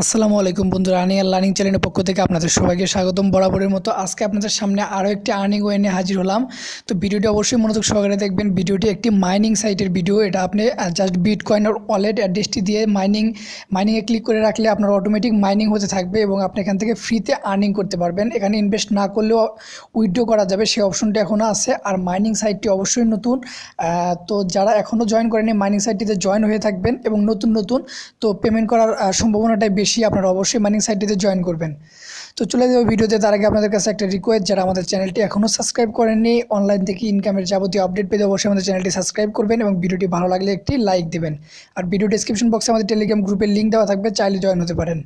আসসালামু আলাইকুম বন্ধুরা, আর্নিং এন্ড লার্নিং চ্যানেলের পক্ষ থেকে আপনাদের সবাইকে স্বাগতম। বরাবরের মতো আজকে আপনাদের সামনে আরও একটি আর্নিং ওয়ে নিয়ে হাজির হলাম। তো ভিডিওটি অবশ্যই মনোযোগ সহকারে দেখবেন। ভিডিওটি একটি মাইনিং সাইটের ভিডিও। এটা আপনি জাস্ট বিটকয়েনের ওয়ালেট অ্যাড্রেসটি দিয়ে মাইনিংয়ে ক্লিক করে রাখলে আপনার অটোমেটিক মাইনিং হতে থাকবে এবং আপনি এখান থেকে ফ্রিতে আর্নিং করতে পারবেন। এখানে ইনভেস্ট না করলেও উইথড্র করা যাবে, সেই অপশনটি এখনও আছে। আর মাইনিং সাইটটি অবশ্যই নতুন, তো যারা এখনও জয়েন করেনি মাইনিং সাইটটিতে জয়েন হয়ে থাকবেন এবং নতুন তো পেমেন্ট করার সম্ভাবনাটাই বেশি। আপনারা অবশ্যই মাইনিং সাইটটিতে জয়েন করবেন। তো চলে যাবো ভিডিওতে। তার আগে আপনাদের কাছে একটা রিকোয়েস্ট, যারা আমাদের চ্যানেলটি এখনও সাবস্ক্রাইব করেননি, অনলাইন থেকে ইনকামের যাবতীয় আপডেট পেতে অবশ্যই আমাদের চ্যানেলটি সাবস্ক্রাইব করবেন এবং ভিডিওটি ভালো লাগলে একটি লাইক দেবেন। আর ভিডিও ডেসক্রিপশন বক্সে আমাদের টেলিগ্রাম গ্রুপের লিঙ্ক দেওয়া থাকবে, চাইলে জয়েন হতে পারেন।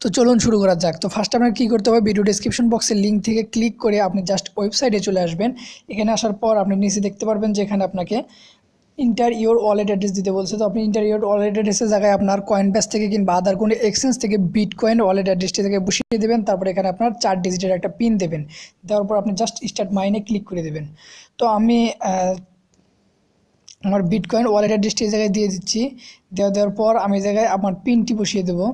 তো চলুন শুরু করা যাক। তো ফার্স্ট আপনার কী করতে হবে, ভিডিও ডেসক্রিপশন বক্সের লিঙ্ক থেকে ক্লিক করে আপনি জাস্ট ওয়েবসাইটে চলে আসবেন। এখানে আসার পর আপনি নিচে দেখতে পারবেন যে এখানে আপনাকে ইন্টার ইওর ওয়ালেট অ্যাড্রেস দিতে বলছে। তো আপনি ইন্টার ইওর ওয়ালেট অ্যাড্রেসের জায়গায় আপনার কয়েনবেস থেকে কিংবা আদার কোনো এক্সচেঞ্জ থেকে বিটকয়েন ওয়ালেট অ্যাড্রেসটি থেকে বসিয়ে দেবেন। তারপর এখানে আপনার 4 ডিজিটের একটা পিন দেবেন। দেওয়ার পর আপনি জাস্ট স্টার্ট মাইনে ক্লিক করে দেবেন। তো আমি আমার বিটকয়েন ওয়ালেট অ্যাড্রেসটি এই জায়গায় দিয়ে দিচ্ছি। দেওয়ার পর আমি এই জায়গায় আমার পিনটি বসিয়ে দেবো।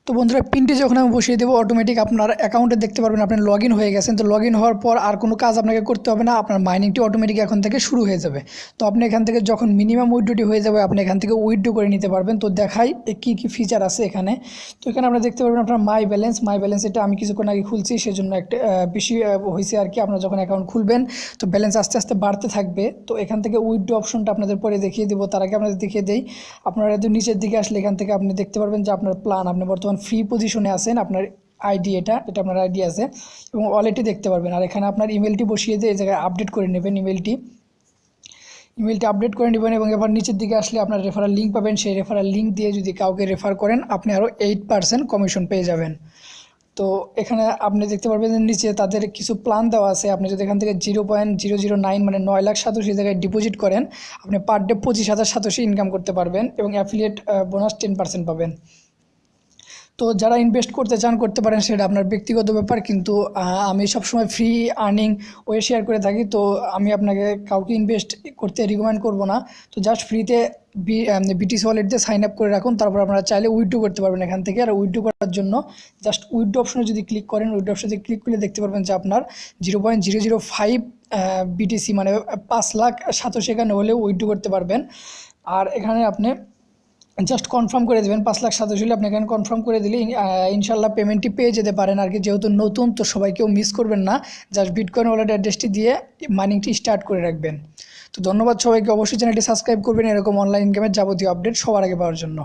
তো বন্ধুরা, পিনটি যখন আমি বসিয়ে দেবো, অটোমেটিক আপনার অ্যাকাউন্টে দেখতে পারবেন আপনি লগ ইন হয়ে গেছেন। তো লগ ইন হওয়ার পর আর কোনো কাজ আপনাকে করতে হবে না, আপনার মাইনিংটি অটোমেটিক এখন থেকে শুরু হয়ে যাবে। তো আপনি এখান থেকে যখন মিনিমাম উইথড্রটি হয়ে যাবে, আপনি এখান থেকে উইথড্র করে নিতে পারবেন। তো দেখাই কী কী ফিচার আছে এখানে। তো এখানে আপনারা দেখতে পারবেন আপনার মাই ব্যালেন্স, এটা আমি কিছুক্ষণ আগে খুলছি, সেজন্য একটা বেশি হয়েছে আর কি। আপনারা যখন অ্যাকাউন্ট খুলবেন তো ব্যালেন্স আস্তে আস্তে বাড়তে থাকবে। তো এখান থেকে উইথড্র অপশনটা আপনাদের পরে দেখিয়ে দেবো। তার আগে আপনাদের দেখিয়ে দেই, আপনারা একটু নিচের দিকে আসলে এখান থেকে আপনি দেখতে পারবেন যে আপনার প্ল্যান, আপনি বর্তমান ফ্রি পজিশনে আছেন। আপনার আইডি এটা আপনার আইডি আছে এবং ওয়ালেটটি দেখতে পারবেন। আর এখানে আপনার ইমেলটি বসিয়ে দিয়ে এই জায়গায় আপডেট করে নেবেন। ইমেলটি আপডেট করে নেবেন এবং এবার নিচের দিকে আসলে আপনার রেফারাল লিঙ্ক পাবেন। সেই রেফারাল লিঙ্ক দিয়ে যদি কাউকে রেফার করেন, আপনি আরও 8% কমিশন পেয়ে যাবেন। তো এখানে আপনি দেখতে পারবেন যে নিচে তাদের কিছু প্ল্যান দেওয়া আছে। আপনি যদি এখান থেকে 0.009 মানে 9 লাখ সাতোশি জায়গায় ডিপোজিট করেন, আপনি পার ডে 25,000 সাতোশি ইনকাম করতে পারবেন এবং অ্যাফিলিয়েট বোনাস 10% পাবেন। তো যারা ইনভেস্ট করতে চান করতে পারেন, সেটা আপনার ব্যক্তিগত ব্যাপার। কিন্তু আমি সবসময় ফ্রি আর্নিং ওয়ে শেয়ার করে থাকি, তো আমি আপনাকে কাউকে ইনভেস্ট করতে রিকমেন্ড করব না। তো জাস্ট ফ্রিতে বিটিসি ওয়ালেট দিয়ে সাইন আপ করে রাখুন, তারপর আপনারা চাইলে উইথড্র করতে পারবেন এখান থেকে। আর উইথড্র করার জন্য জাস্ট উইথড্র অপশনে যদি ক্লিক করেন, উইথড্র অপশনে ক্লিক করলে দেখতে পারবেন যে আপনার 0.005 বিটিসি মানে 5 লাখ সাতোশি এখানে হলে উইথড্র করতে পারবেন। আর এখানে আপনি জাস্ট কনফার্ম করে দেবেন। 5 লাখ সাতাশ হলে আপনি এখানে কনফার্ম করে দিলে ইনশাল্লাহ পেমেন্টটি পেয়ে যেতে পারেন আর কি। যেহেতু নতুন, তো সবাই কেউ মিস করবেন না, জাস্ট বিটকয়েন ওয়ালেট অ্যাড্রেসটি দিয়ে মাইনিংটি স্টার্ট করে রাখবেন। তো ধন্যবাদ সবাইকে। অবশ্যই চ্যানেলটি সাবস্ক্রাইব করবেন এরকম অনলাইন ইনকামের যাবতীয় আপডেট সবার আগে পাওয়ার জন্য।